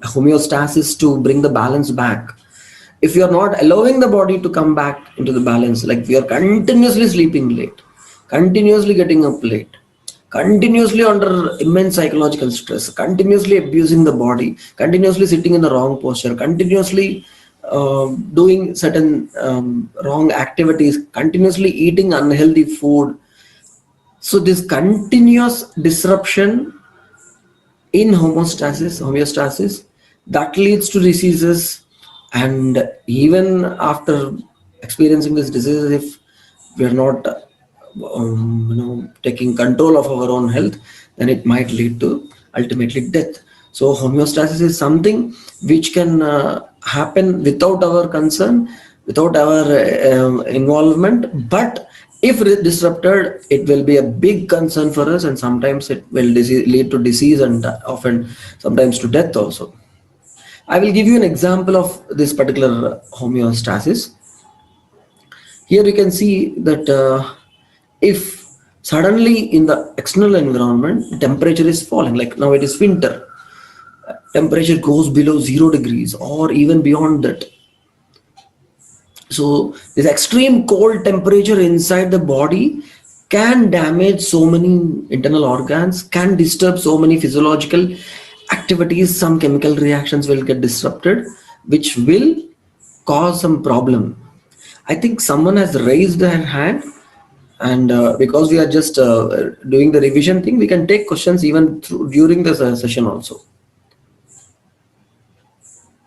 homeostasis to bring the balance back. If you are not allowing the body to come back into the balance, like we are continuously sleeping late, continuously getting up late, continuously under immense psychological stress, continuously abusing the body, continuously sitting in the wrong posture, continuously doing certain wrong activities, continuously eating unhealthy food. So this continuous disruption in homeostasis, that leads to diseases. And even after experiencing this disease, if we are not taking control of our own health, then it might lead to ultimately death. So homeostasis is something which can happen without our concern, without our involvement, but if disrupted, it will be a big concern for us, and sometimes it will lead to disease, and often sometimes to death also. I will give you an example of this particular homeostasis. Here you can see that if suddenly in the external environment temperature is falling, like now it is winter, temperature goes below 0 degrees or even beyond that. So this extreme cold temperature inside the body can damage so many internal organs, can disturb so many physiological activities. Some chemical reactions will get disrupted, which will cause some problem. I think someone has raised their hand, and because we are just doing the revision thing, we can take questions even during the session also.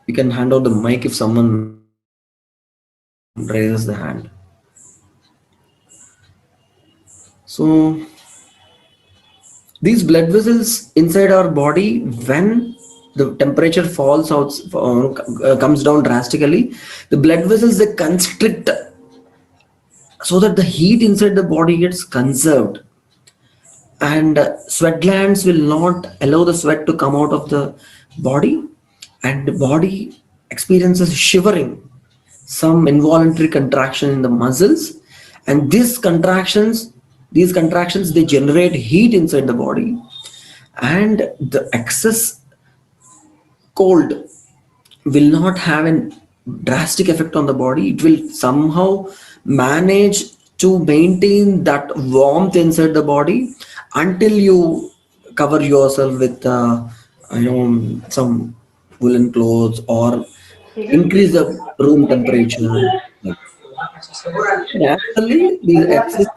We can hand out the mic if someone raises the hand. So these blood vessels inside our body, when the temperature falls out, comes down drastically, the blood vessels, they constrict so that the heat inside the body gets conserved, and sweat glands will not allow the sweat to come out of the body, and the body experiences shivering, some involuntary contraction in the muscles, and these contractions, they generate heat inside the body, and the excess cold will not have a drastic effect on the body. It will somehow manage to maintain that warmth inside the body until you cover yourself with some woolen clothes or increase the room temperature. Naturally, the excess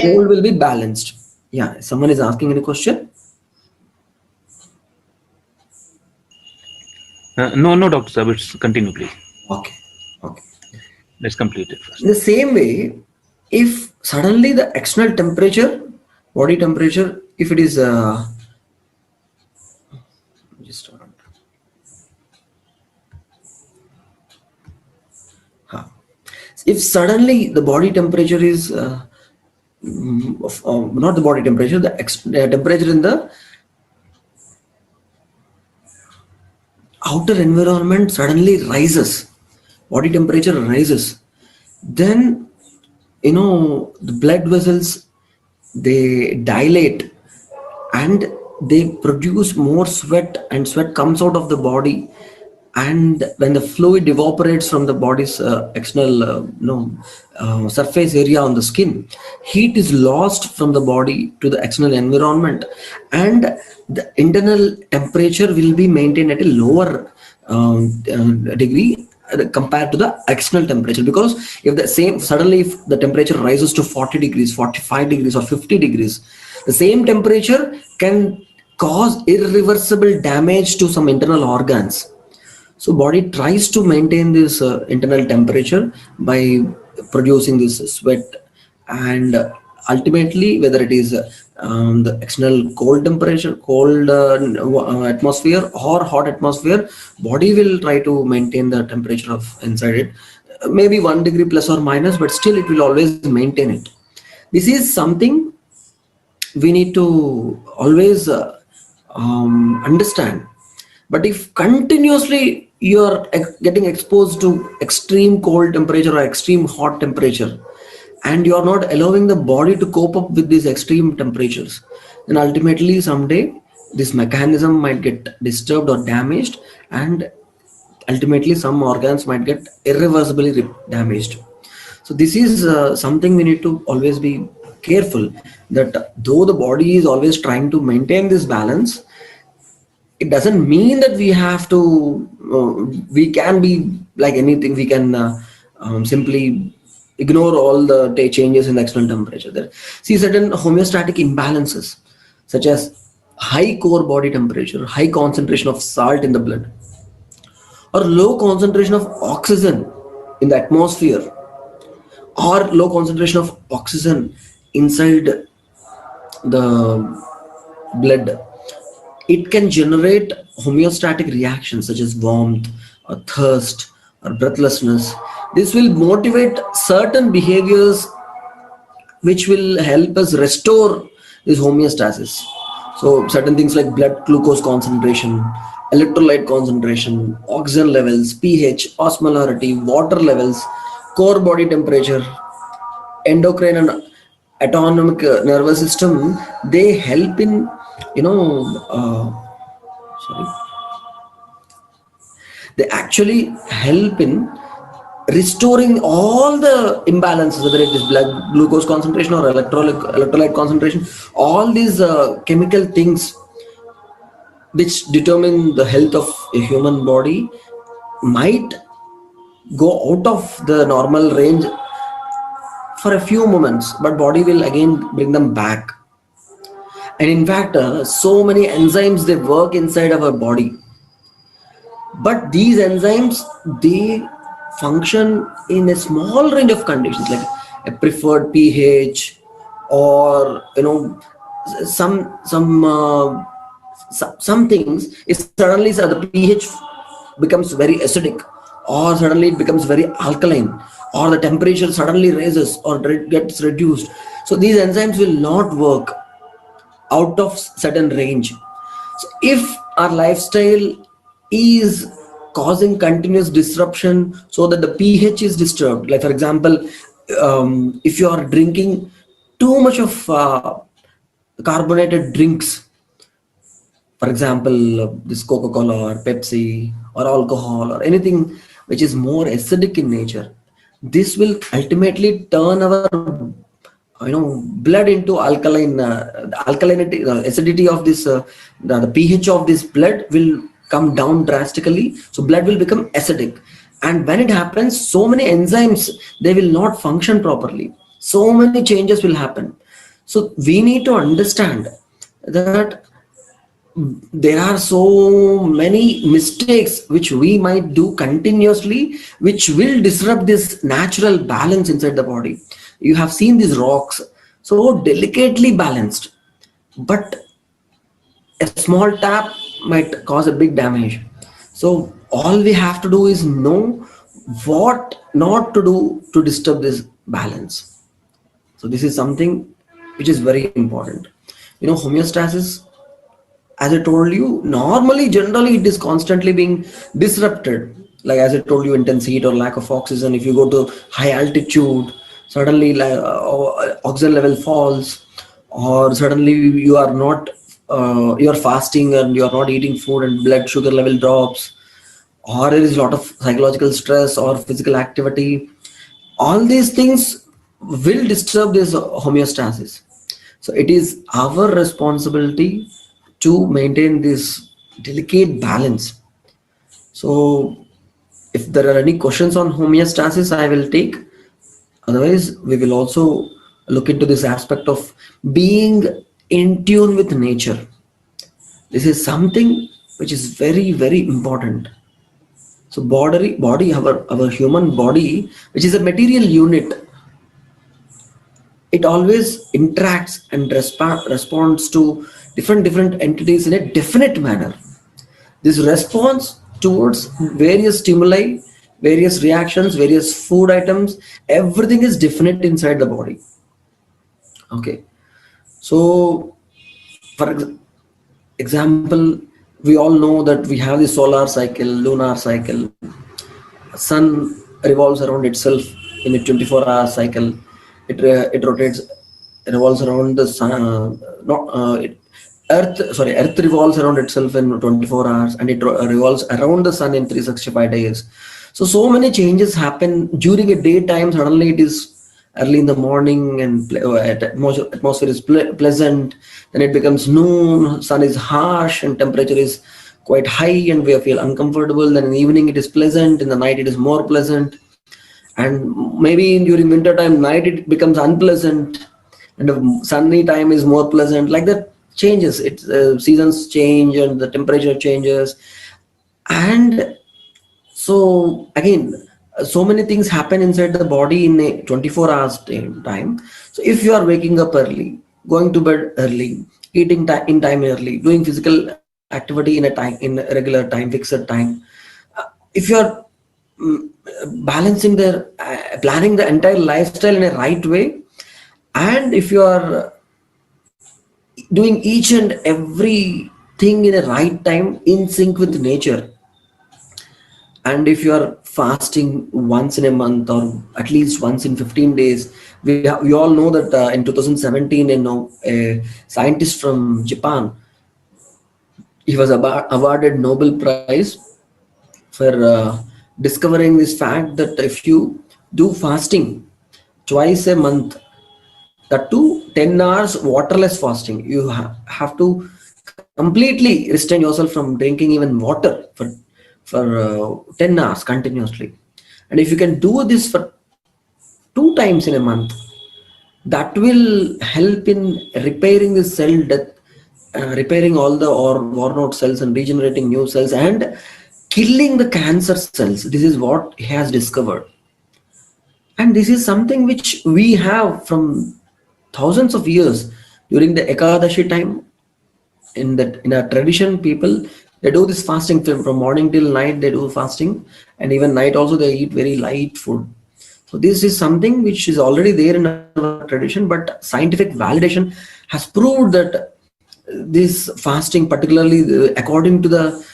cold will be balanced. Yeah, someone is asking any question? No, Dr. Sir, continue, please. Okay. Let's complete it first. In the same way, if suddenly the external temperature, body temperature, if it is if suddenly the body temperature is not the body temperature, the temperature in the outer environment suddenly rises, body temperature rises, then the blood vessels, they dilate and they produce more sweat, and sweat comes out of the body, and when the fluid evaporates from the body's external surface area on the skin, heat is lost from the body to the external environment, and the internal temperature will be maintained at a lower degree compared to the external temperature. Because if the temperature rises to 40 degrees, 45 degrees or 50 degrees, the same temperature can cause irreversible damage to some internal organs. So body tries to maintain this internal temperature by producing this sweat, and ultimately, whether it is the external cold temperature, cold atmosphere or hot atmosphere, body will try to maintain the temperature of inside it, maybe 1 degree plus or minus, but still it will always maintain it. This is something we need to always understand. But if continuously you are getting exposed to extreme cold temperature or extreme hot temperature, and you are not allowing the body to cope up with these extreme temperatures, then ultimately someday this mechanism might get disturbed or damaged, and ultimately some organs might get irreversibly damaged. So this is something we need to always be careful, that though the body is always trying to maintain this balance, it doesn't mean that we have to we can be like anything. We can simply ignore all the changes in the external temperature. There see certain homeostatic imbalances, such as high core body temperature, high concentration of salt in the blood, or low concentration of oxygen in the atmosphere, or low concentration of oxygen inside the blood. It can generate homeostatic reactions such as warmth or thirst or breathlessness. This will motivate certain behaviors which will help us restore this homeostasis. So certain things like blood glucose concentration, electrolyte concentration, oxygen levels, pH, osmolarity, water levels, core body temperature, endocrine and autonomic nervous system, they help in, you know, sorry, they actually help in restoring all the imbalances, whether it is blood glucose concentration or electrolyte concentration. All these chemical things which determine the health of a human body might go out of the normal range for a few moments, but body will again bring them back. And in fact, so many enzymes, they work inside our body, but these enzymes, they function in a small range of conditions, like a preferred pH, or some things is suddenly, so the pH becomes very acidic, or suddenly it becomes very alkaline, or the temperature suddenly raises or gets reduced. So these enzymes will not work out of certain range. So if our lifestyle is causing continuous disruption, so that the pH is disturbed, like for example, if you are drinking too much of carbonated drinks, for example, this Coca-Cola or Pepsi or alcohol or anything which is more acidic in nature, this will ultimately turn our blood into alkaline. The alkalinity, the acidity of this, the pH of this blood will come down drastically, so blood will become acidic. And when it happens, so many enzymes, they will not function properly, so many changes will happen. So we need to understand that there are so many mistakes which we might do continuously, which will disrupt this natural balance inside the body. You have seen these rocks, so delicately balanced, but a small tap might cause a big damage. So all we have to do is know what not to do to disturb this balance. So this is something which is very important. Homeostasis, as I told you, normally, generally, it is constantly being disrupted. Like as I told you, intense heat or lack of oxygen. If you go to high altitude, suddenly oxygen level falls, or suddenly you are not, you are fasting and you are not eating food, and blood sugar level drops, or there is a lot of psychological stress or physical activity. All these things will disturb this homeostasis. So it is our responsibility to maintain this delicate balance. So if there are any questions on homeostasis, I will take. Otherwise, we will also look into this aspect of being in tune with nature. This is something which is very, very important. So our human body, which is a material unit, it always interacts and responds to different entities in a definite manner. This response towards various stimuli, various reactions, various food items, everything is definite inside the body. Okay. So for example, we all know that we have the solar cycle, lunar cycle. Sun revolves around itself in a 24-hour cycle. It rotates, revolves around the sun. Earth revolves around itself in 24 hours, and it revolves around the sun in 365 days. So many changes happen during a daytime. Suddenly it is early in the morning, and atmosphere is pleasant. Then it becomes noon, sun is harsh and temperature is quite high, and we feel uncomfortable. Then in the evening it is pleasant, in the night it is more pleasant, and maybe during winter time night it becomes unpleasant, and the sunny time is more pleasant. Like that changes, it seasons change and the temperature changes. And so again, so many things happen inside the body in a 24 hours time. So if you are waking up early, going to bed early, eating in time early, doing physical activity in a regular time, fixed time, if you are mm, balancing the planning the entire lifestyle in a right way, and if you are doing each and every thing in a right time in sync with nature, and if you are fasting once in a month or at least once in 15 days, we all know that in 2017, a scientist from Japan, he was awarded Nobel Prize for discovering this fact that if you do fasting twice a month, that too 10 hours waterless fasting, you have to completely restrain yourself from drinking even water for 10 hours continuously. And if you can do this for 2 times in a month, that will help in repairing the cell death, repairing all the worn out cells and regenerating new cells and killing the cancer cells. This is what he has discovered. And this is something which we have from thousands of years. During the Ekadashi time, in a tradition, people, they do this fasting from morning till night. They do fasting, and even night also they eat very light food. So this is something which is already there in our tradition, but scientific validation has proved that this fasting, particularly according to the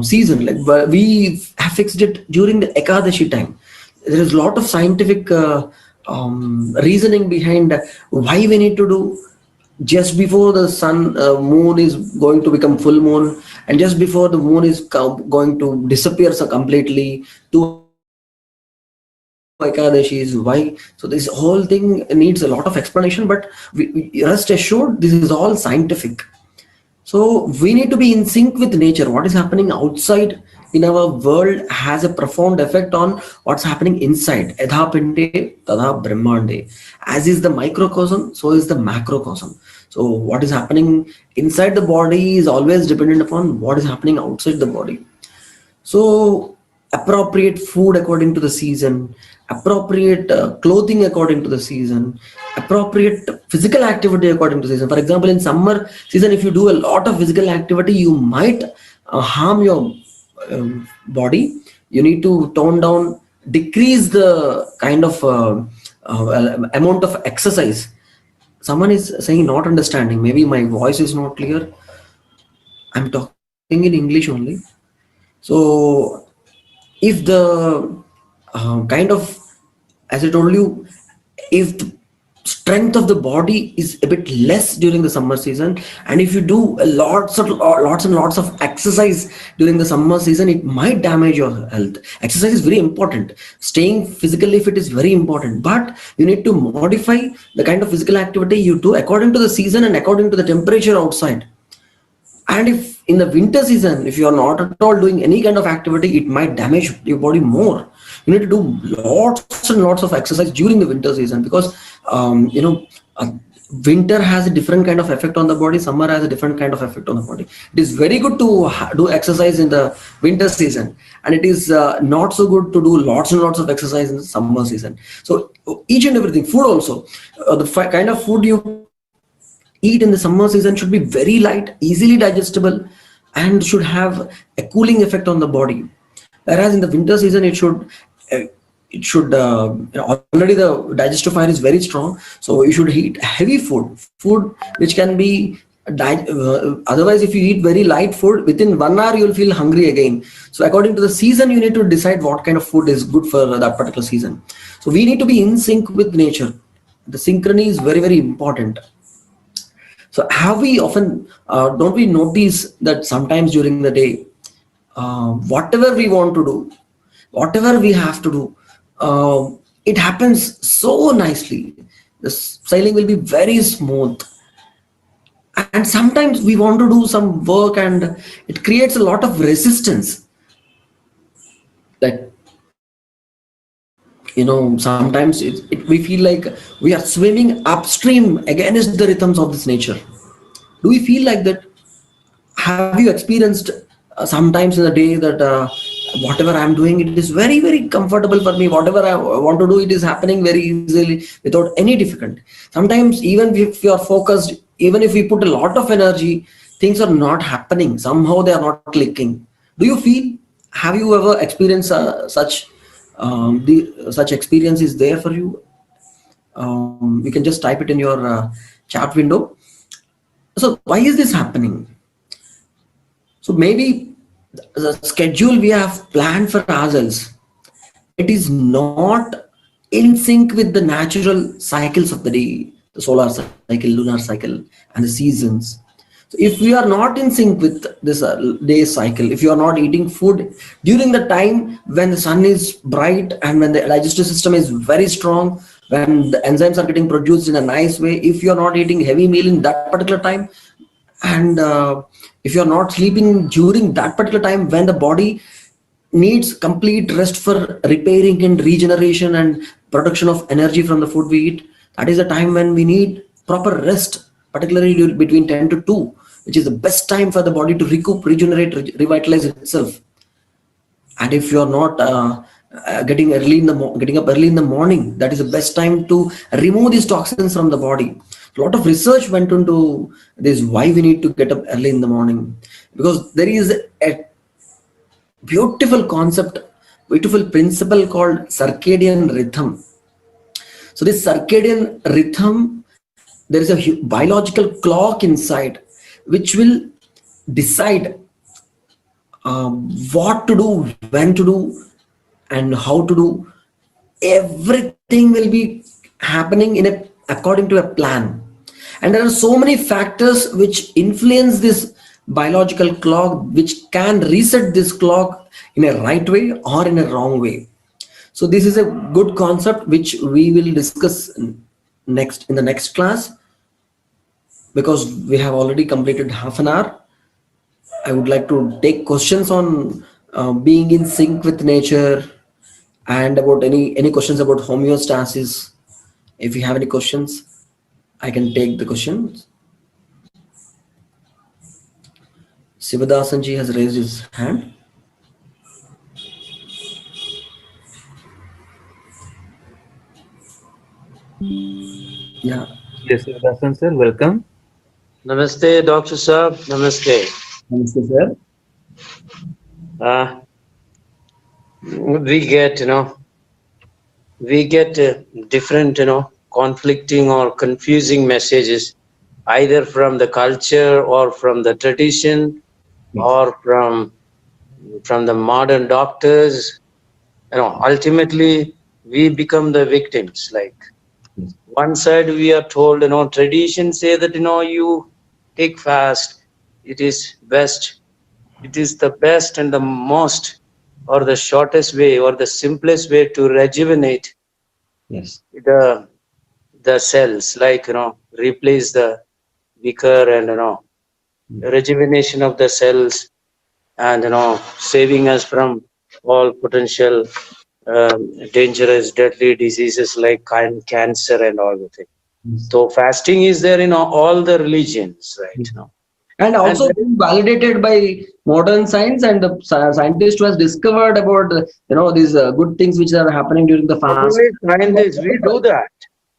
season, like we have fixed it during the Ekadashi time. There is a lot of scientific reasoning behind why we need to do just before the moon is going to become full moon, and just before the moon is going to disappear so completely. Two Ekadashis, why? So this whole thing needs a lot of explanation, but we rest assured this is all scientific. So we need to be in sync with nature. What is happening outside in our world has a profound effect on what's happening inside. Yadha pinde tadha brahmande. As is the microcosm, so is the macrocosm. So what is happening inside the body is always dependent upon what is happening outside the body. So appropriate food according to the season, appropriate clothing according to the season, appropriate physical activity according to the season. For example, in summer season, if you do a lot of physical activity, you might harm your body. You need to tone down, decrease the kind of amount of exercise. Someone is saying not understanding. Maybe my voice is not clear. I'm talking in English only. So if the kind of, as I told you, if the strength of the body is a bit less during the summer season, and if you do lots and lots of exercise during the summer season, it might damage your health. Exercise is very important. Staying physically fit is very important, but you need to modify the kind of physical activity you do according to the season and according to the temperature outside. And if in the winter season, if you are not at all doing any kind of activity, it might damage your body more. You need to do lots and lots of exercise during the winter season, because winter has a different kind of effect on the body, summer has a different kind of effect on the body. It is very good to do exercise in the winter season, and it is not so good to do lots and lots of exercise in the summer season. So each and everything, food also, the kind of food you eat in the summer season should be very light, easily digestible, and should have a cooling effect on the body. Whereas in the winter season, already the digestive fire is very strong, so you should eat heavy food which can be otherwise if you eat very light food, within 1 hour you will feel hungry again. So according to the season, you need to decide what kind of food is good for that particular season. So we need to be in sync with nature. The synchrony is very, very important. So have we often, don't we notice that sometimes during the day, whatever we want to do, whatever we have to do, it happens so nicely. The sailing will be very smooth. And sometimes we want to do some work and it creates a lot of resistance that, sometimes we feel like we are swimming upstream against the rhythms of this nature. Do we feel like that? Have you experienced sometimes in the day that whatever I'm doing, it is very, very comfortable for me. Whatever I want to do, it is happening very easily without any difficulty. Sometimes even if you are focused, even if we put a lot of energy, things are not happening. Somehow they are not clicking. Do you feel? Have you ever experienced such experience is there for you? You can just type it in your chat window. So why is this happening? So maybe the schedule we have planned for ourselves, it is not in sync with the natural cycles of the day, the solar cycle, lunar cycle, and the seasons. So if we are not in sync with this day cycle, if you are not eating food during the time when the sun is bright and when the digestive system is very strong, when the enzymes are getting produced in a nice way, if you are not eating heavy meal in that particular time, and if you're not sleeping during that particular time when the body needs complete rest for repairing and regeneration and production of energy from the food we eat, that is the time when we need proper rest, particularly between 10 to 2, which is the best time for the body to recoup, regenerate, revitalize itself. And if you're not getting up early in the morning, that is the best time to remove these toxins from the body. A lot of research went into this, why we need to get up early in the morning, because there is a beautiful concept, beautiful principle called circadian rhythm. So this circadian rhythm, there is a biological clock inside which will decide what to do, when to do, and how to do. Everything will be happening according to a plan. And there are so many factors which influence this biological clock, which can reset this clock in a right way or in a wrong way. So this is a good concept which we will discuss next in the next class, because we have already completed half an hour. I would like to take questions on being in sync with nature, and about any questions about homeostasis. If you have any questions, I can take the questions. Sivadasanji has raised his hand. Yeah. Yes, sir. Dasan sir, welcome. Namaste, Dr. Saab. Namaste. Namaste, sir. We get, different, conflicting or confusing messages, either from the culture or from the tradition, or from the modern doctors. Ultimately, we become the victims. Like one side, we are told, tradition say that, you take fast, it is best. It is the best and the most, or the shortest way, or the simplest way to rejuvenate the cells, like, replace the weaker, and, rejuvenation of the cells, and, saving us from all potential dangerous, deadly diseases like cancer and all the things. So fasting is there in all the religions, right? And also validated by modern science, and the scientist who has discovered about these good things which are happening during the Not fast. only scientists, we do that.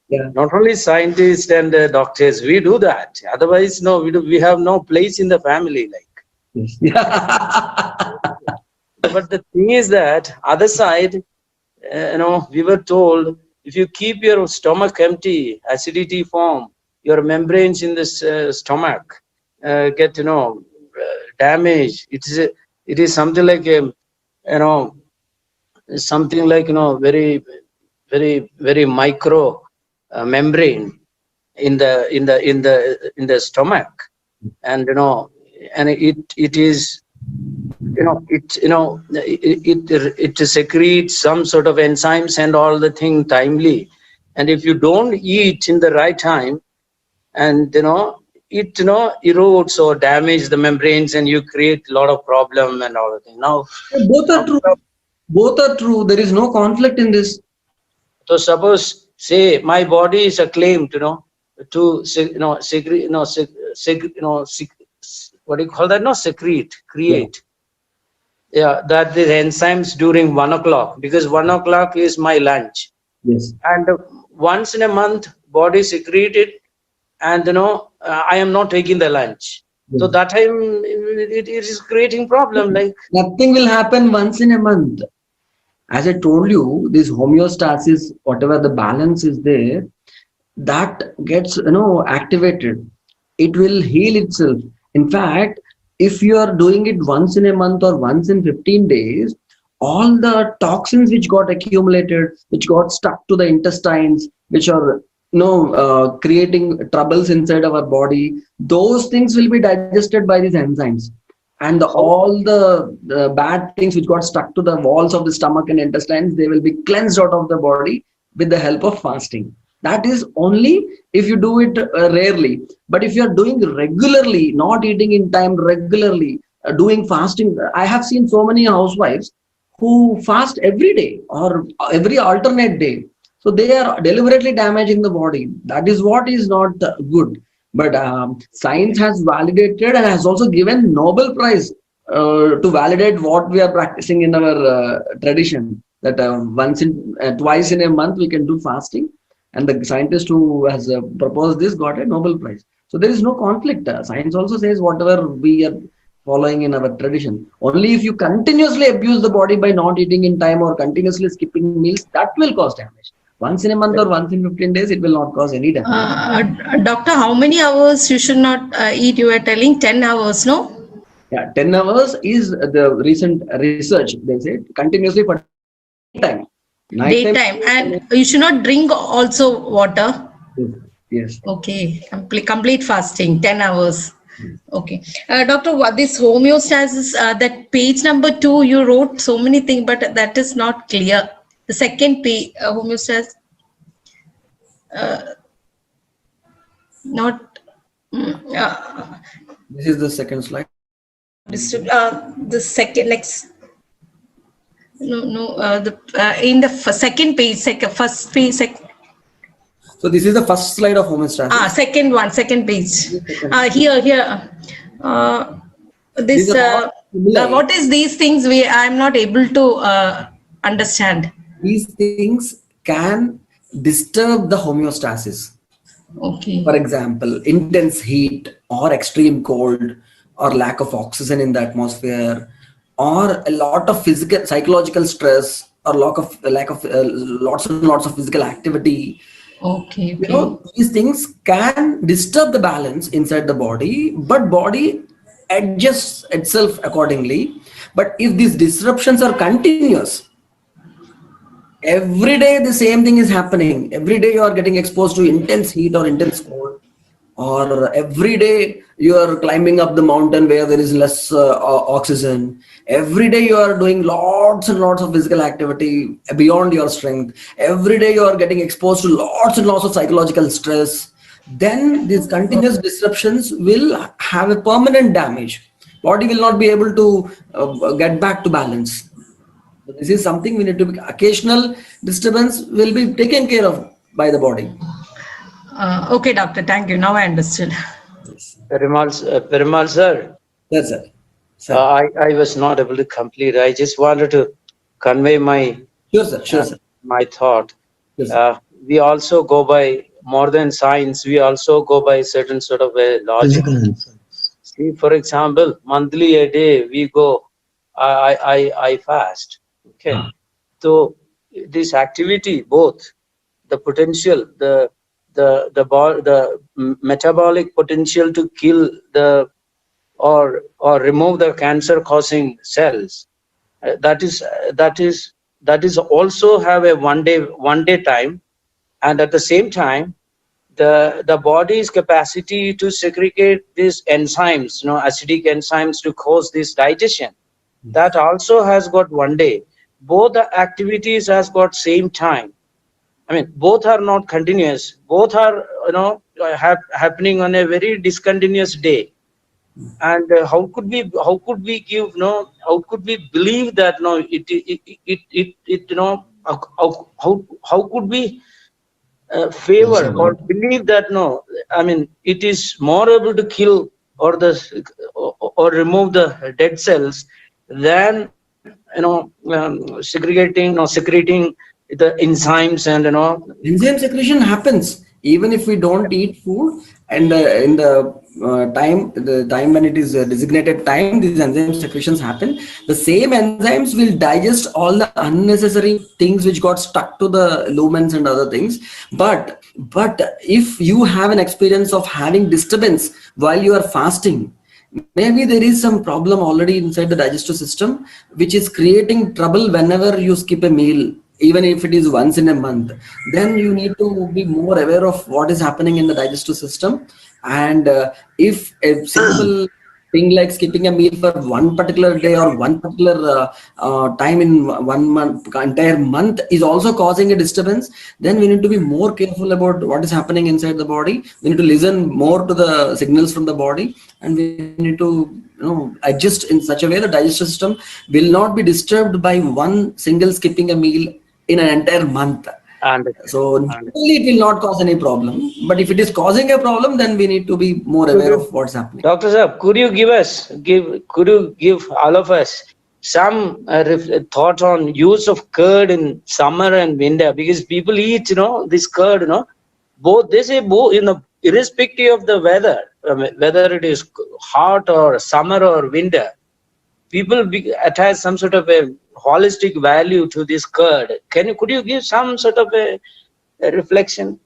Yeah. Not only scientists and doctors, we do that. Otherwise, no, we have no place in the family. Like, but the thing is that other side, we were told, if you keep your stomach empty, acidity form, your membranes in this stomach get damaged. It is something like very, very, very micro membrane, in the stomach, and and it is it secretes some sort of enzymes and all the thing timely, and if you don't eat in the right time, and it erodes or damage the membranes, and you create a lot of problem and all the thing. Now Both are true. Both are true. There is no conflict in this. so suppose, say, my body is acclaimed to secrete, what do you call that? No, secrete, create. Yeah, that the enzymes during 1 o'clock, because 1 o'clock is my lunch. Yes. And once in a month, body secrete it, and I am not taking the lunch. So Yes. that time it is creating problem. Like Nothing will happen once in a month. As I told you, this homeostasis, whatever the balance is there, that gets activated. It will heal itself. In fact, if you are doing it once in a month or once in 15 days, all the toxins which got accumulated, which got stuck to the intestines, which are creating troubles inside our body, those things will be digested by these enzymes, and all the bad things which got stuck to the walls of the stomach and intestines, they will be cleansed out of the body with the help of fasting. That is only if you do it rarely. But if you are doing regularly, not eating in time regularly, doing fasting, I have seen so many housewives who fast every day or every alternate day. So they are deliberately damaging the body. That is what is not good. But science has validated and has also given Nobel Prize to validate what we are practicing in our tradition. That twice in a month we can do fasting, and the scientist who has proposed this got a Nobel Prize. So there is no conflict. Science also says whatever we are following in our tradition. Only if you continuously abuse the body by not eating in time or continuously skipping meals, that will cause damage. Once in a month or once in 15 days, it will not cause any damage. Doctor, how many hours you should not eat? You are telling 10 hours, no? Yeah, 10 hours is the recent research. They say continuously for daytime. Daytime. And you should not drink also water. Yes. Okay. Complete fasting, 10 hours. Okay. Doctor, what this homeostasis, that page number 2, you wrote so many things, but that is not clear. The second page, homeostasis, not. This is the second slide. The second, like, in the second page, first page, So this is the first slide of homeostasis. second page. Here. This what is these things? I'm not able to understand. These things can disturb the homeostasis. Okay. For example, intense heat or extreme cold or lack of oxygen in the atmosphere, or a lot of physical, psychological stress, or lack of lots and lots of physical activity. Okay. These things can disturb the balance inside the body, but body adjusts itself accordingly. But if these disruptions are continuous, every day the same thing is happening, every day you are getting exposed to intense heat or intense cold, or every day you are climbing up the mountain where there is less oxygen, every day you are doing lots and lots of physical activity beyond your strength, every day you are getting exposed to lots and lots of psychological stress, then these continuous disruptions will have a permanent damage. Body will not be able to get back to balance. This is something we need to be. Occasional disturbance will be taken care of by the body. Okay, doctor. Thank you. Now I understood. Perumal sir. That's it. I was not able to complete. I just wanted to convey my my thought. Sure, we also go by more than science. We also go by certain sort of a logic. See, for example, monthly a day we go. I fast. Okay. So this activity, both the potential, the metabolic potential to kill the or remove the cancer causing cells, that is also have a one day time, and at the same time the body's capacity to segregate these enzymes, acidic enzymes to cause this digestion, that also has got one day. Both the activities has got same time. I mean, both are not continuous. Both are, happening on a very discontinuous day. And how could we give, how could we believe that, how could we favor or believe that, I mean, it is more able to kill or remove the dead cells than, secreting the enzymes and, Enzyme secretion happens even if we don't eat food, and in the time when it is a designated time, these enzyme secretions happen. The same enzymes will digest all the unnecessary things which got stuck to the lumens and other things. But if you have an experience of having disturbance while you are fasting, maybe there is some problem already inside the digestive system which is creating trouble whenever you skip a meal, even if it is once in a month. Then you need to be more aware of what is happening in the digestive system. And if a simple thing like skipping a meal for one particular day or one particular time in 1 month, entire month, is also causing a disturbance, then we need to be more careful about what is happening inside the body. We need to listen more to the signals from the body, and we need to adjust in such a way the digestive system will not be disturbed by one single skipping a meal in an entire month. and So normally it will not cause any problem, but if it is causing a problem, then we need to be more aware of what's happening. Dr. Saab, could you give all of us some thought on use of curd in summer and winter? Because people eat, this curd, both, they say both, irrespective of the weather, whether it is hot or summer or winter, people attach some sort of a holistic value to this curd. Could you give some sort of a reflection?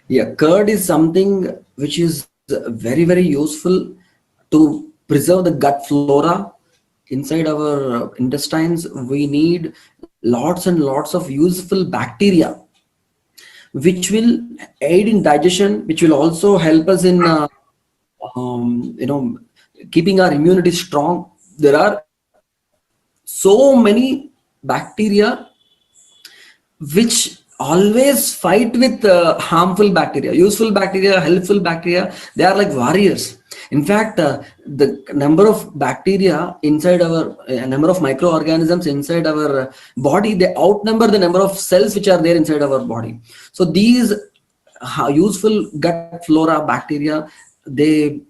Yeah, curd is something which is very, very useful to preserve the gut flora inside our intestines. We need lots and lots of useful bacteria which will aid in digestion, which will also help us in keeping our immunity strong. There are so many bacteria which always fight with harmful bacteria. Useful bacteria, helpful bacteria, they are like warriors. In fact, the number of bacteria inside our number of microorganisms inside our body, they outnumber the number of cells which are there inside our body. So these useful gut flora bacteria, they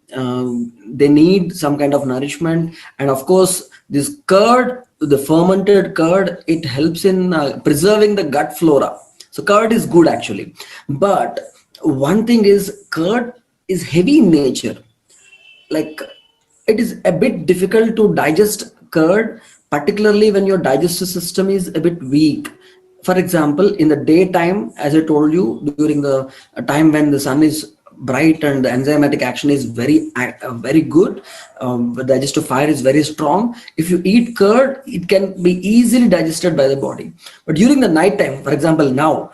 need some kind of nourishment. And of course, this curd, the fermented curd, it helps in preserving the gut flora. So curd is good actually. But one thing is, curd is heavy in nature. Like, it is a bit difficult to digest curd, particularly when your digestive system is a bit weak. For example, in the daytime, as I told you, during the time when the sun is bright and the enzymatic action is very good, the digestive fire is very strong. If you eat curd, it can be easily digested by the body. But during the night time, for example, now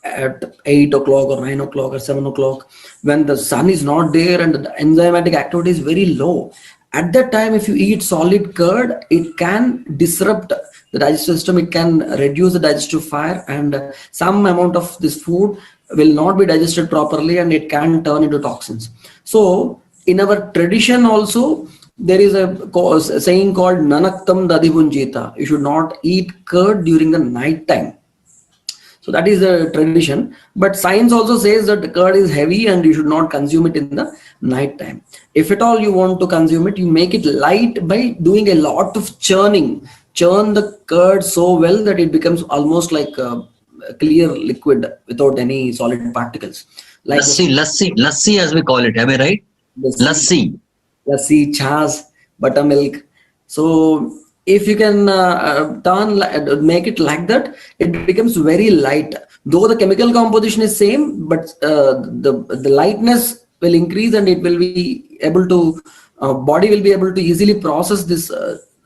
at 8 o'clock or 9 o'clock or 7 o'clock, when the sun is not there and the enzymatic activity is very low, at that time, if you eat solid curd, it can disrupt the digestive system, it can reduce the digestive fire, and some amount of this food will not be digested properly and it can turn into toxins. So in our tradition also, there is a saying called nanaktam dadibunjita. You should not eat curd during the night time. So that is the tradition. But science also says that the curd is heavy and you should not consume it in the night time. If at all you want to consume it, you make it light by doing a lot of churning. Churn the curd so well that it becomes almost like a clear liquid without any solid particles. Like lassi as we call it. Am I right? Lassi, chas, buttermilk. So if you can make it like that, it becomes very light. Though the chemical composition is same, but the lightness will increase and it will be able to, body will be able to easily process this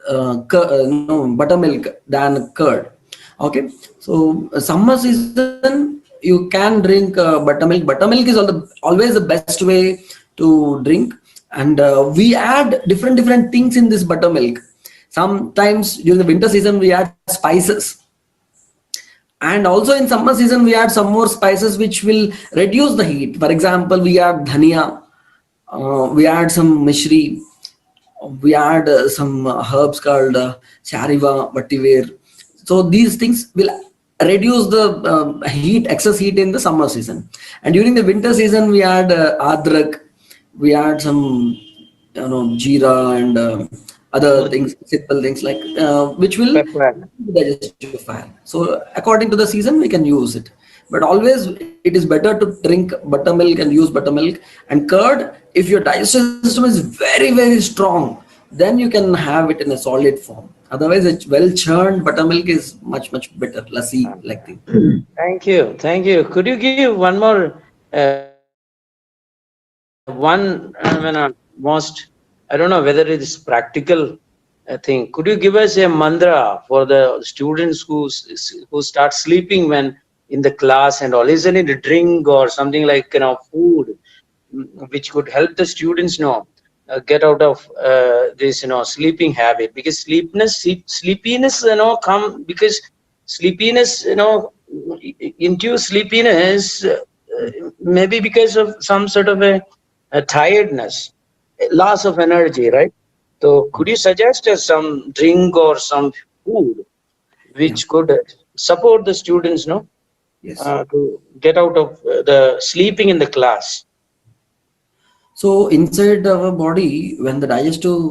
buttermilk than curd. Okay, so summer season, you can drink buttermilk. Buttermilk is always the best way to drink, and we add different things in this buttermilk. Sometimes during the winter season we add spices, and also in summer season we add some more spices which will reduce the heat. For example, we add dhania, we add some mishri, we add some herbs called chariva, vetiver. So these things will reduce the excess heat in the summer season. And during the winter season we add adrak, we add some jeera and other things, simple things like which will Pepper. digestive fire. So according to the season we can use it, but always it is better to drink buttermilk and use buttermilk and curd. If your digestive system is very strong, then you can have it in a solid form. Otherwise, a well churned buttermilk is much better, lassi like thing. Thank you. Thank you. Could you give one more, most, I don't know whether it is practical thing. Could you give us a mantra for the students who start sleeping when in the class and all? Is there any drink or something like, food which could help the students, get out of this, sleeping habit? Because sleepiness, come because sleepiness, induce sleepiness, maybe because of some sort of a tiredness, loss of energy, right? So could you suggest us some drink or some food which could support the students, Yes. to get out of the sleeping in the class? So inside our body, when the digestive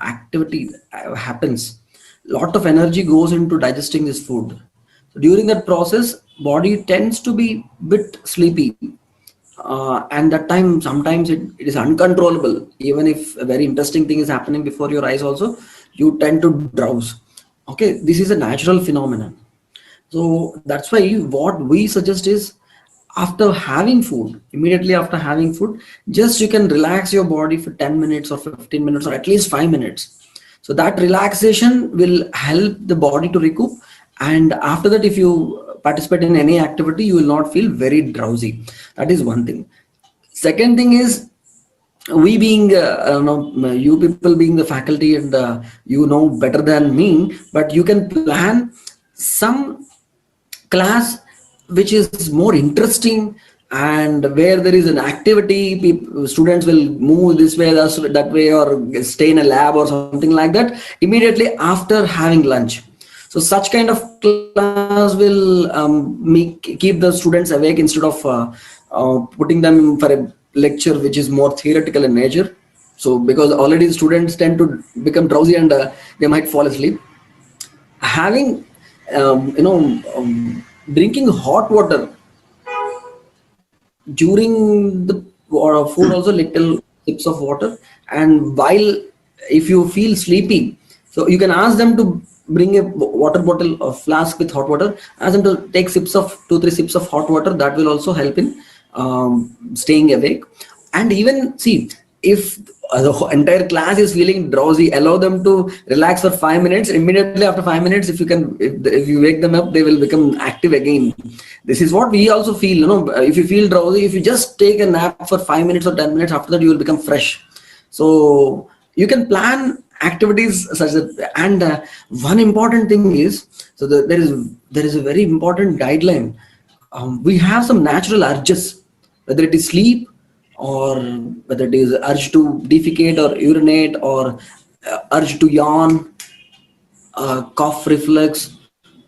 activity happens, lot of energy goes into digesting this food. So during that process, body tends to be bit sleepy, and that time sometimes it is uncontrollable. Even if a very interesting thing is happening before your eyes, also you tend to drowse. Okay, this is a natural phenomenon. So that's why what we suggest is, after having food, immediately after having food, just you can relax your body for 10 minutes or 15 minutes or at least 5 minutes. So that relaxation will help the body to recoup. And after that, if you participate in any activity, you will not feel very drowsy. That is one thing. Second thing is, we being you people being the faculty, and you know better than me, but you can plan some class which is more interesting, and where there is an activity, students will move this way, that way, or stay in a lab or something like that immediately after having lunch. So such kind of class will keep the students awake, instead of putting them for a lecture which is more theoretical in nature. So because already the students tend to become drowsy, and they might fall asleep. Having drinking hot water during the food, also little sips of water. And while, if you feel sleepy, so you can ask them to bring a water bottle or flask with hot water, ask them to take 2-3 sips of hot water. That will also help in staying awake. And even see, if the entire class is feeling drowsy, allow them to relax for 5 minutes. Immediately after 5 minutes, if you wake them up, they will become active again. This is what we also feel. If you feel drowsy, if you just take a nap for 5 minutes or 10 minutes, after that you will become fresh. So you can plan activities such that. And one important thing is, so there is a very important guideline. We have some natural urges, whether it is sleep, or whether it is urge to defecate or urinate, or urge to yawn, cough reflex,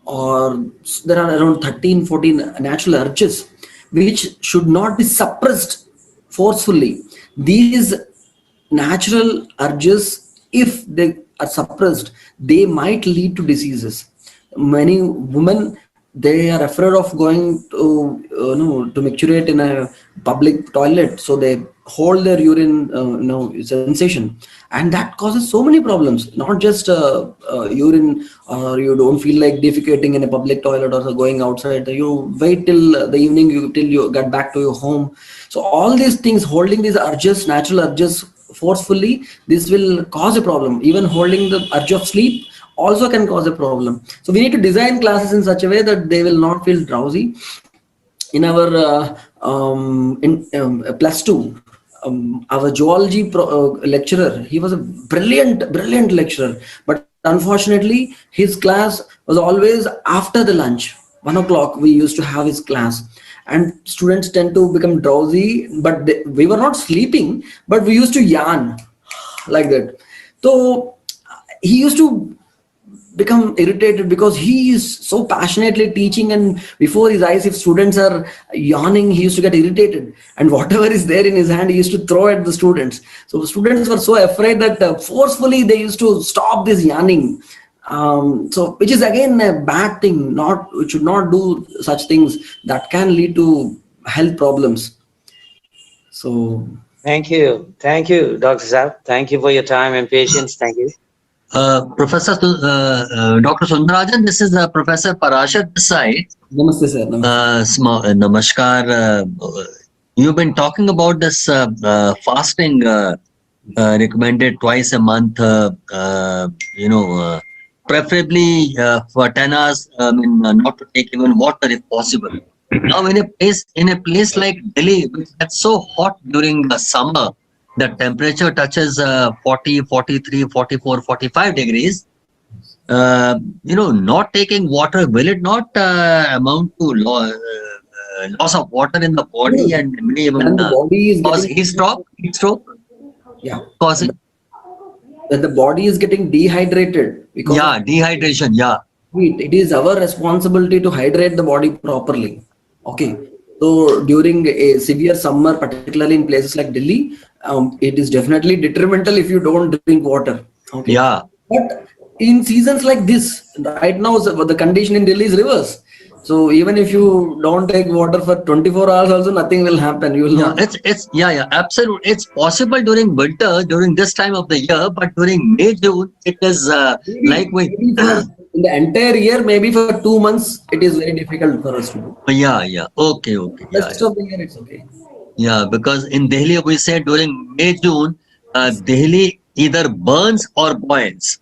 or there are around 13-14 natural urges which should not be suppressed forcefully. These natural urges, if they are suppressed, they might lead to diseases. Many women, they are afraid of going to to micturate in a public toilet, so they hold their urine sensation, and that causes so many problems. Not just urine, or you don't feel like defecating in a public toilet or going outside, you wait till the evening, till you get back to your home. So all these things, holding these urges, natural urges forcefully, this will cause a problem. Even holding the urge of sleep also can cause a problem. So we need to design classes in such a way that they will not feel drowsy. in our plus two, our zoology lecturer, he was a brilliant lecturer, but unfortunately his class was always after the lunch. 1 o'clock we used to have his class, and students tend to become drowsy, but we were not sleeping, but we used to yarn like that. So he used to become irritated because he is so passionately teaching, and before his eyes, if students are yawning, he used to get irritated, and whatever is there in his hand he used to throw at the students. So the students were so afraid that forcefully they used to stop this yawning. So which is again a bad thing. Not, we should not do such things that can lead to health problems. So Thank you, Dr. Saab. Thank you for your time and patience. Thank you. Dr. Sundarajan, this is Professor Parashar this side. namaste sir. Namaste. Namaskar. You've been talking about this fasting recommended twice a month, preferably for 10 hours, not to take even water if possible. Now, in a place like Delhi, which gets so hot during the summer, the temperature touches 40, 43, 44, 45 degrees. Not taking water, will it not amount to loss of water in the body and maybe even the body is cause getting, heat stroke? Yeah. Cause That the body is getting dehydrated because dehydration. Yeah. heat. It is our responsibility to hydrate the body properly. Okay. So during a severe summer, particularly in places like Delhi, it is definitely detrimental if you don't drink water. Okay. Yeah. But in seasons like this, right now the condition in Delhi is reverse. So even if you don't take water for 24 hours, also nothing will happen. You will Yeah, not. it's absolutely. It's possible during winter, during this time of the year, but during May, June, it is like we. Maybe for in the entire year, maybe for 2 months, it is very difficult for us to do. Yeah. Okay. Rest of the year, it's okay. Yeah, because in Delhi we say during May, June, Delhi either burns or boils.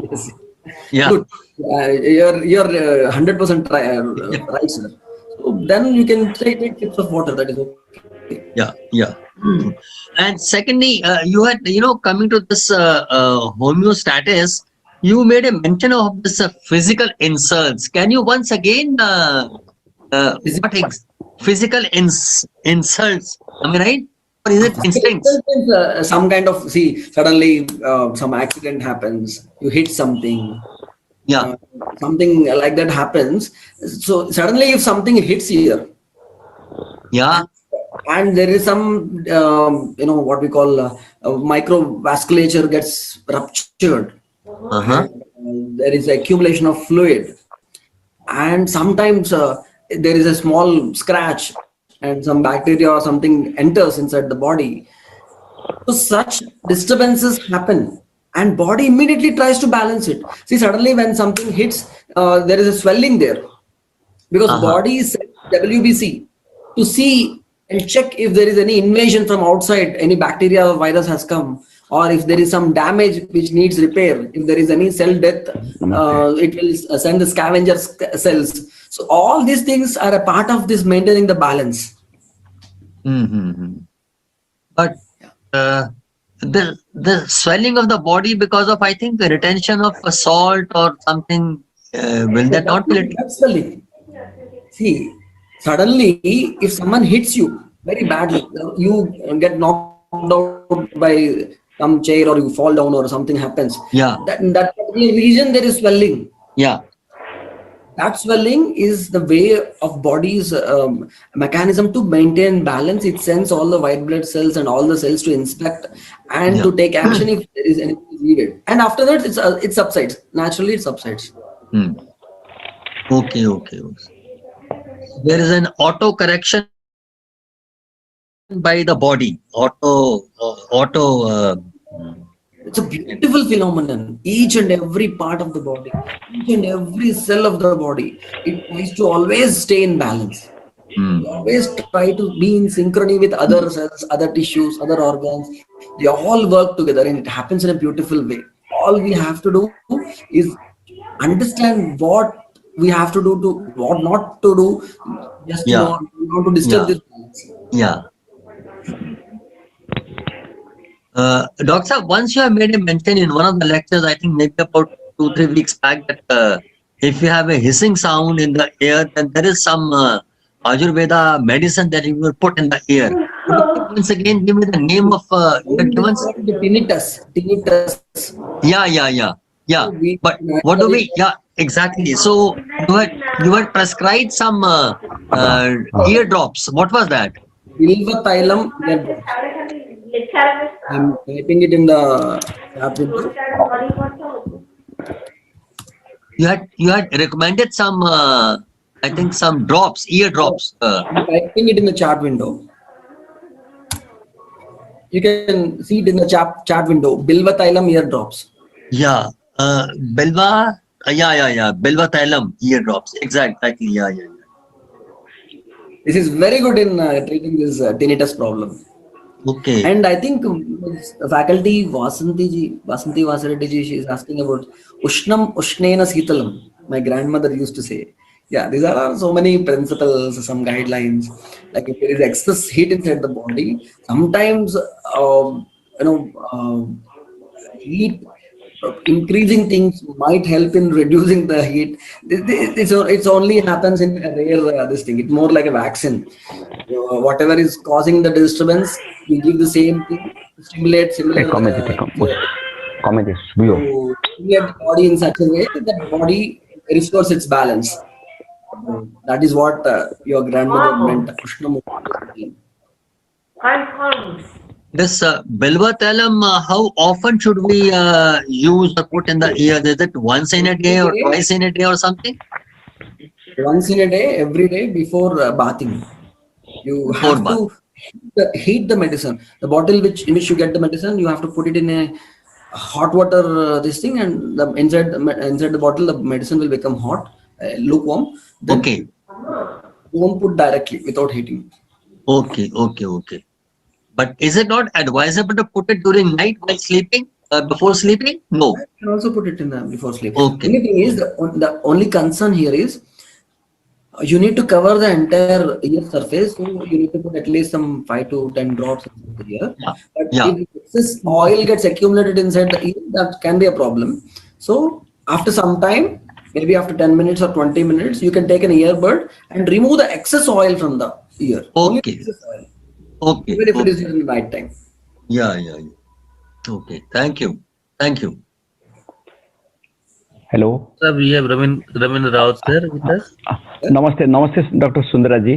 Yes. Yeah. Good. You're 100% right, sir. So then you can say take sips of water. That is okay. Yeah. And secondly, you had, coming to this homeostasis, you made a mention of this physical insults. Can you once again, physical insults? Am I right? Or is it instincts? Some kind of, suddenly some accident happens. You hit something. Yeah. Something like that happens. So suddenly, if something hits here, Yeah. and there is some, what we call microvasculature gets ruptured. There is accumulation of fluid, and sometimes there is a small scratch, and some bacteria or something enters inside the body. So such disturbances happen, and body immediately tries to balance it. Suddenly when something hits, there is a swelling there, because body is WBC to see and check if there is any invasion from outside, any bacteria or virus has come, or if there is some damage which needs repair, if there is any cell death, it will send the scavenger cells. So all these things are a part of this maintaining the balance. But the swelling of the body because of, I think, the retention of a salt or something, will that not be? That's swelling. See, suddenly if someone hits you very badly, you get knocked out by some chair, or you fall down, or something happens. Yeah. In that particular region there is swelling. Yeah. That swelling is the way of body's mechanism to maintain balance. It sends all the white blood cells and all the cells to inspect and to take action if there is anything needed. And after that, it subsides. Naturally, it subsides. Okay. There is an auto correction by the body. It's a beautiful phenomenon. Each and every part of the body, each and every cell of the body, it tries to always stay in balance. Always try to be in synchrony with other cells, other tissues, other organs. They all work together, and it happens in a beautiful way. All we have to do is understand what we have to do to what not to do, just to Yeah. not to disturb Yeah. this balance. Yeah. Doctor, sir, once you have made a mention in one of the lectures, I think maybe about 2-3 weeks back, that if you have a hissing sound in the air, then there is some Ayurveda medicine that you will put in the ear. Could you please once again give me the name of you had It is given? called the tinnitus. Yeah, yeah, yeah, yeah. So we But what do actually we? Yeah, exactly. So you had prescribed some ear drops. What was that? Bilvatailam ear drops. I'm typing it in the chat window. You had recommended some I think some drops, ear drops. I'm typing it in the chat window. You can see it in the chat window. Bilvatailam ear drops. Yeah, Belva. Yeah. Belva Thailam ear drops. Exactly. Yeah. This is very good in treating this tinnitus problem. Okay. And I think the faculty Vasanti Vasareddy ji, she is asking about Ushnam Ushnena Sitalam. My grandmother used to say. Yeah, these are so many principles, some guidelines. Like if there is excess heat inside the body, sometimes heat increasing things might help in reducing the heat. It's only happens in a rare this thing. It's more like a vaccine. Whatever is causing the disturbance, we give the same thing to stimulate similar Comment to stimulate the body in such a way that the body restores its balance. That is what your grandmother meant. This Belva Thailam, how often should we use or put in the ear? Is it once in a day or twice in a day or something? Once in a day, every day before bathing. You Before have to heat the medicine. The bottle in which you get the medicine, you have to put it in a hot water this thing, and inside the bottle, the medicine will become hot, lukewarm. Then Okay. don't put directly without heating. Okay. But is it not advisable to put it during night while sleeping? Before sleeping? No. You can also put it in before sleep. Okay. Only thing is the only concern here is you need to cover the entire ear surface, so you need to put at least some 5 to 10 drops inside the ear. Yeah. But Yeah. if excess oil gets accumulated inside the ear, that can be a problem. So after some time, maybe after 10 minutes or 20 minutes, you can take an earbud and remove the excess oil from the ear. Only Okay. excess oil, Okay. even if it is in the night time. Yeah. Okay. Thank you. Hello. Sir, we have Ramin Rao sir with us. Namaste, Dr. Sundaraji.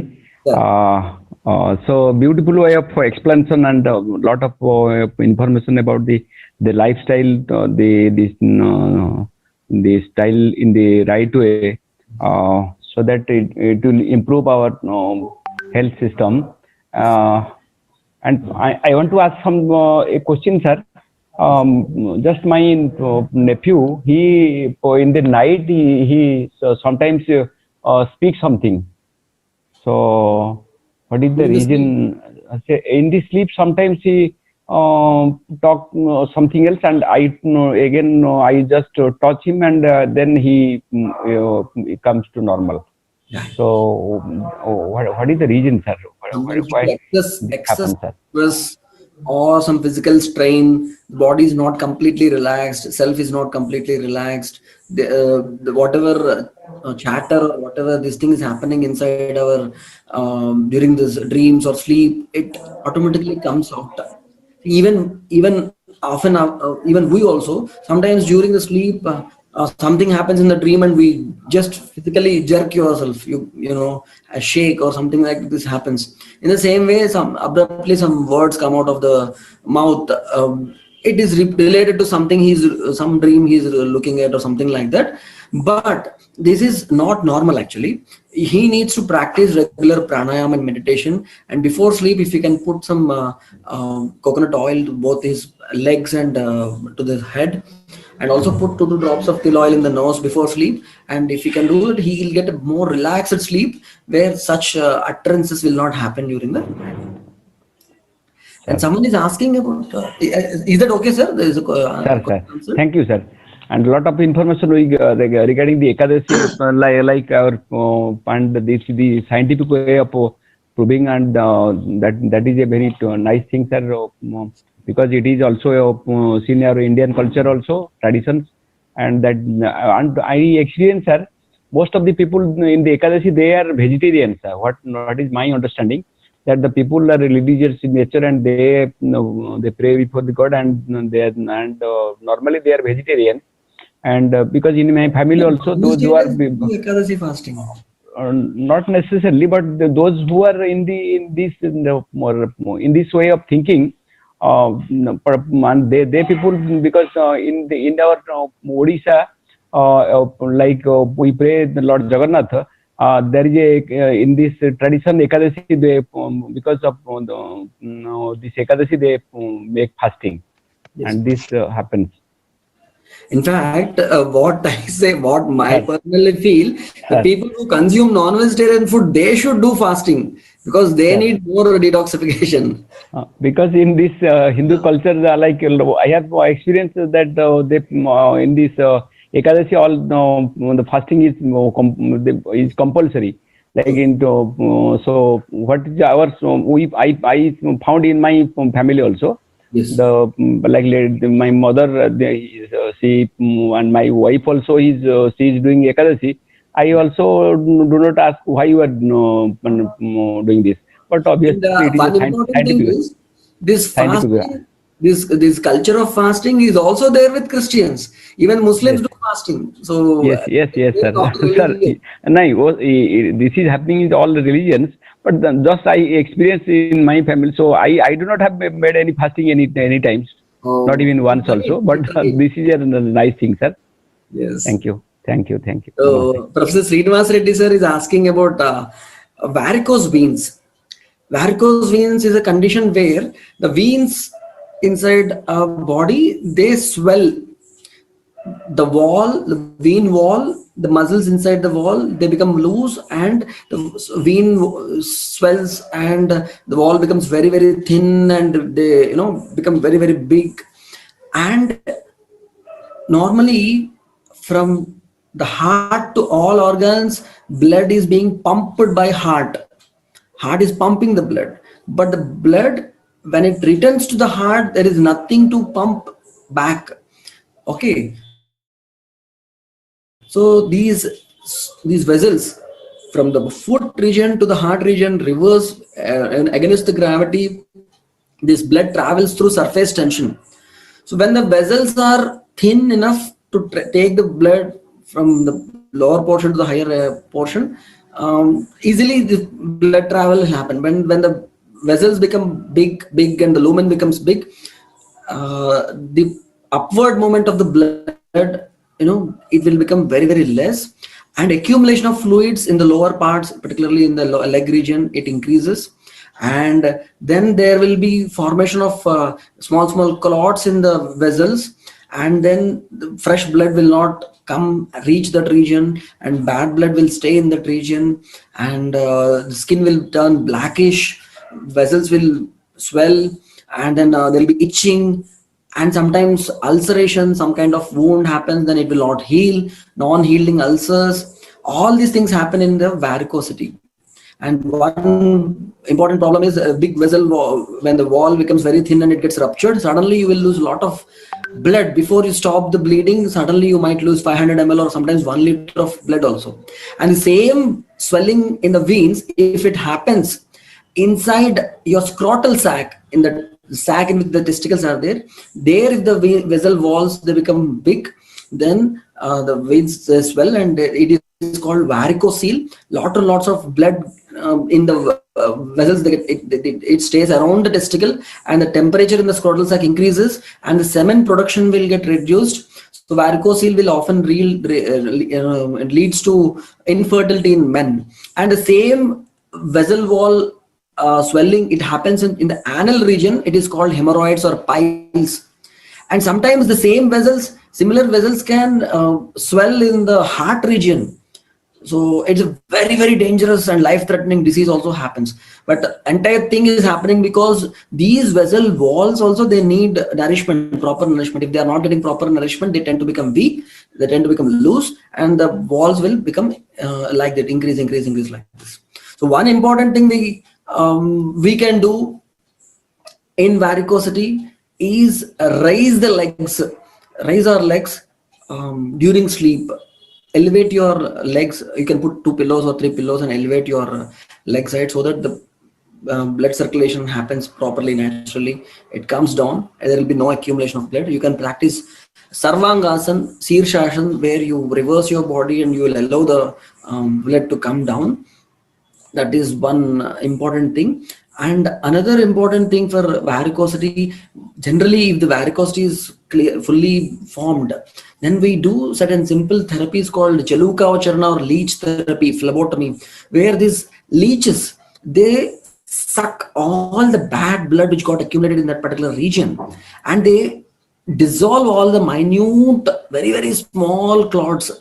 So beautiful way of explanation and a lot of information about the lifestyle, the style in the right way, so that it will improve our health system. And I want to ask a question, sir. Just my nephew, he in the night he sometimes speaks something. So what is the reason? In the sleep sometimes he talk something else, and I again I just touch him, and then he comes to normal. Yeah. So what is the reason, sir? Why excess happens, sir? stress or some physical strain, the body is not completely relaxed, self is not completely relaxed, the whatever chatter or whatever this thing is happening inside our during this dreams or sleep, it automatically comes out. Even often even we also sometimes during the sleep something happens in the dream and we just physically jerk yourself, you know, a shake or something like this happens. In the same way, abruptly some words come out of the mouth. It is related to something some dream he's looking at or something like that. But this is not normal actually. He needs to practice regular pranayama and meditation, and before sleep if he can put some coconut oil to both his legs and to the head, and also put 2 drops of til oil in the nose before sleep, and if he can do it, he will get a more relaxed sleep where such utterances will not happen during the night. And someone is asking about is that okay, sir? There is a Sir. Thank you, sir. and a lot of information regarding the Ekadasi, like our and this the scientific way of proving, and that is a very nice thing, sir, because it is also seen in our Indian culture also traditions, and that and I experience, sir, most of the people in the Ekadasi, they are vegetarians, sir. What is my understanding, that the people are religious in nature, and they pray before the God, and normally they are vegetarian. And because in my family also, those who are Ekadasi fasting. not necessarily, but those who are in this way of thinking, and they people, because in our Odisha, like we pray the Lord Jagannath. There is in this tradition Ekadasi, they because of this Ekadasi, they make fasting, Yes. and this happens. In fact, what I say, what I Sir. personally feel, the Sir. people who consume non-vegetarian food, they should do fasting because they Sir. need more detoxification. Because in this Hindu culture, like I have experienced that they in this Ekadasi, all the fasting is compulsory. Like into so what is our I found in my family also. Yes. The like my mother, she and my wife also she is doing Ekadasi. I also do not ask why you are doing this, but And obviously it is one a important thing scientific is this scientific. fasting, this culture of fasting is also there with Christians. Even Muslims Yes. do fasting. So Yes, it's sir. not Sir, religious. this is happening in all the religions, but then just I experienced in my family, so I do not have made any fasting any times, not Oh, even once also. But this is a nice thing, sir. yes. Thank you. Namaste. So Professor Srinivas Reddy sir is asking about varicose veins. Varicose veins is a condition where the veins inside our body, they swell. The wall, the vein wall, the muscles inside the wall, they become loose, and the vein swells, and the wall becomes very, very thin, and they become very, very big. And normally, from the heart to all organs, blood is being pumped by heart is pumping the blood, but the blood, when it returns to the heart, there is nothing to pump back. Okay, so these vessels from the foot region to the heart region reverse, and against the gravity, this blood travels through surface tension. So when the vessels are thin enough to take the blood from the lower portion to the higher portion, easily the blood travel will happen. When the vessels become big, and the lumen becomes big, the upward movement of the blood, it will become very, very less, and accumulation of fluids in the lower parts, particularly in the leg region, it increases. And then there will be formation of small clots in the vessels, and then the fresh blood will not reach that region, and bad blood will stay in that region, and the skin will turn blackish, vessels will swell, and then there will be itching, and sometimes ulceration, some kind of wound happens, then it will not heal, non-healing ulcers. All these things happen in the varicosity. And one important problem is a big vessel when the wall becomes very thin and it gets ruptured, suddenly you will lose a lot of blood. Before you stop the bleeding, suddenly you might lose 500 ml or sometimes 1 liter of blood also. And the same swelling in the veins, if it happens inside your scrotal sac, in the sac in which the testicles are there, if the vessel walls, they become big, then the veins swell, and it is called varicocele. Lots of blood in the vessels, it stays around the testicle, and the temperature in the scrotal sac increases, and the semen production will get reduced. So varicocele will often leads to infertility in men. And the same vessel wall swelling, it happens in the anal region. It is called hemorrhoids or piles. And sometimes the same vessels, similar vessels, can swell in the heart region. So it's a very, very dangerous and life-threatening disease also happens. But the entire thing is happening because these vessel walls also, they need nourishment, proper nourishment. If they are not getting proper nourishment, they tend to become weak, they tend to become loose, and the walls will become like that, increase like this. So one important thing we can do in varicosity is raise our legs during sleep. Elevate your legs. You can put 2 pillows or 3 pillows and elevate your leg side so that the blood circulation happens properly, naturally. It comes down and there will be no accumulation of blood. You can practice Sarvangasana, Sirsasana, where you reverse your body and you will allow the blood to come down. That is one important thing. And another important thing for varicosity, generally if the varicosity is fully formed, then we do certain simple therapies called Chalukavacharana or leech therapy, phlebotomy, where these leeches, they suck all the bad blood which got accumulated in that particular region, and they dissolve all the minute, very, very small clots,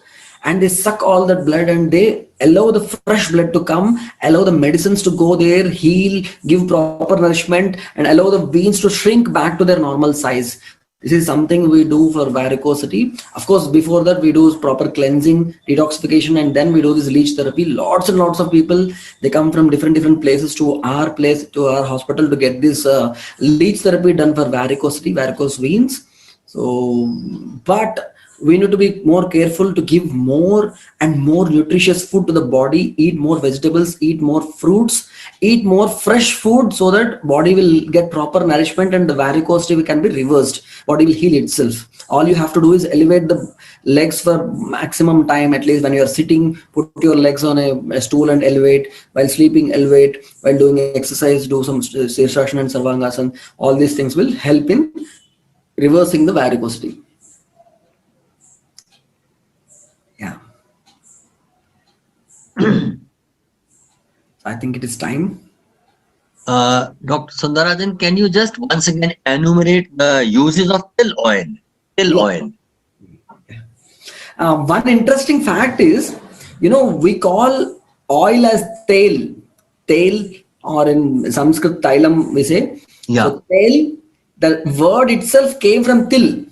and they suck all that blood and they allow the fresh blood to come, allow the medicines to go there, heal, give proper nourishment, and allow the veins to shrink back to their normal size. This is something we do for varicosity. Of course, before that, we do proper cleansing, detoxification, and then we do this leech therapy. Lots and lots of people, they come from different places to our place, to our hospital to get this leech therapy done for varicosity, varicose veins. So, but we need to be more careful to give more and more nutritious food to the body, eat more vegetables, eat more fruits, eat more fresh food, so that body will get proper nourishment and the varicosity can be reversed. Body will heal itself. All you have to do is elevate the legs for maximum time. At least when you are sitting, put your legs on a stool and elevate. While sleeping, elevate. While doing exercise, do some Sirsasana and Sarvangasana. All these things will help in reversing the varicosity. Yeah. I think it is time. Dr. Sundarajan, can you just once again enumerate the uses of till oil? Till oil. One interesting fact is, we call oil as tail, or in Sanskrit Tailam we say. Yeah. So tail, the word itself came from till.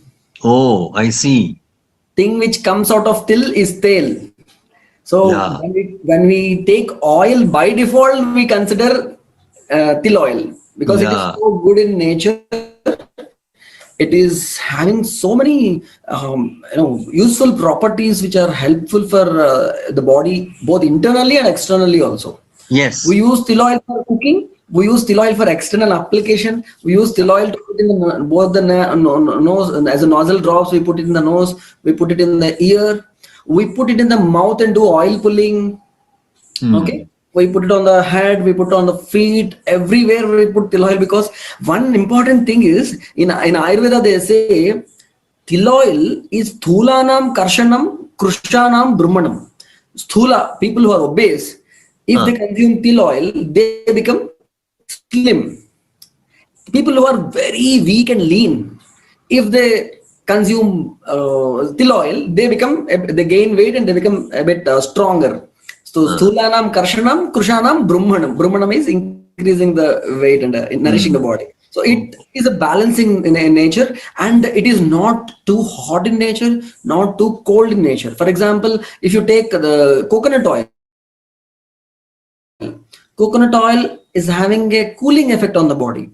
Oh, I see. Thing which comes out of till is tail. So Yeah. when we take oil, by default we consider till oil, because it is Yeah. so good in nature. It is having so many useful properties which are helpful for the body, both internally and externally also. Yes. We use till oil for cooking. We use till oil for external application. We use till oil to put in both the nose as a nozzle drops. We put it in the nose. We put it in the ear. We put it in the mouth and do oil pulling. Okay. We put it on the head. We put it on the feet. Everywhere we put till oil, because one important thing is in Ayurveda they say till oil is thulanam karshanam krushanam brahmanam. Sthula, people who are obese, if they consume till oil, they become slim. People who are very weak and lean, if they consume till oil, they gain weight and they become a bit stronger. So Thulanam Karshanam Krushanam Brahmanam. Brahmanam is increasing the weight and nourishing the body. So it is a balancing in nature, and it is not too hot in nature, not too cold in nature. For example, if you take the coconut oil is having a cooling effect on the body.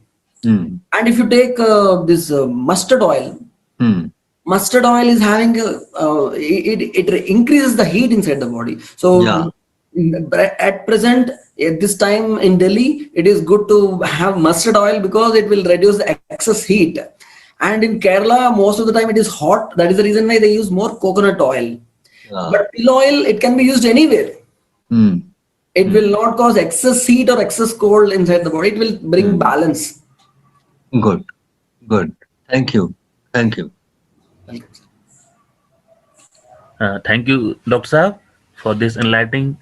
And if you take this mustard oil is having it increases the heat inside the body. So at present, at this time in Delhi, it is good to have mustard oil because it will reduce the excess heat. And in Kerala, most of the time it is hot. That is the reason why they use more coconut oil. But till oil, it can be used anywhere. It will not cause excess heat or excess cold inside the body. It will bring balance. Good. Thank you. Thank you, Dr. Saab, for this enlightening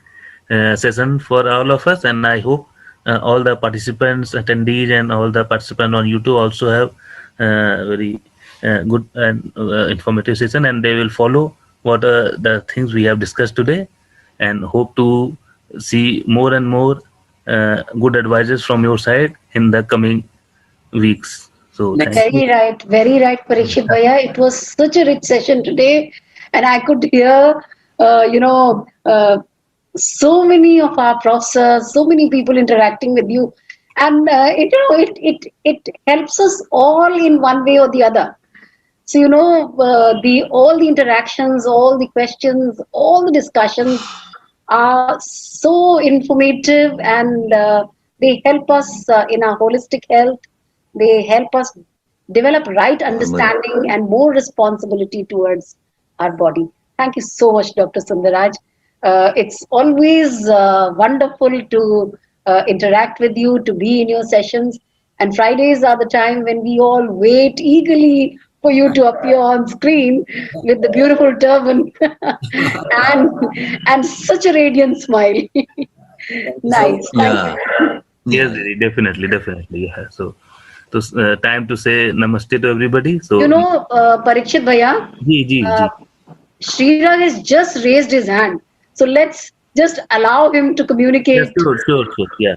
session for all of us, and I hope all the participants, attendees, and all the participants on YouTube also have very good and informative session, and they will follow what the things we have discussed today. and hope to see more and more good advices from your side in the coming weeks. So Next thank you. Very right, Parikshit Bhaiya. It was such a rich session today, and I could hear, you know, so many of our professors, so many people interacting with you, and it helps us all in one way or the other. So the all the interactions, all the questions, all the discussions are so informative, and they help us in our holistic health. They help us develop right understanding and more responsibility towards our body. Thank you so much, Dr. Sundaraj. It's always wonderful to interact with you, to be in your sessions. And Fridays are the time when we all wait eagerly for you to appear on screen with the beautiful turban and such a radiant smile. Nice. Thank Yeah. you. Yes, Yeah. Didi, definitely. Yeah. So time to say namaste to everybody. So, Parikshit Bhaiya, uh, ji. Sriraj has just raised his hand. So let's just allow him to Yes, communicate. sure. Yeah,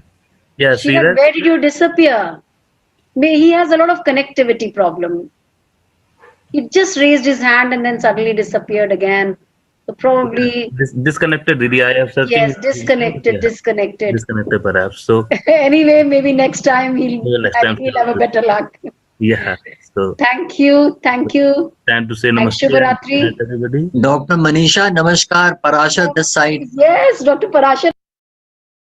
Sriraj, Sriraj. where did you disappear? He has a lot of connectivity problem. He just raised his hand and then suddenly disappeared again. So probably, Disconnected, Didi. I am searching. yes, disconnected, Yeah, disconnected. disconnected perhaps. So, Anyway, maybe next time next time. he'll have a better luck. Yeah. So, Thank you. Thank you. time to say And namaste and Shubharatri. everybody. Dr. Manisha, Namaskar, Parashar this side. Yes, Dr. Parashar.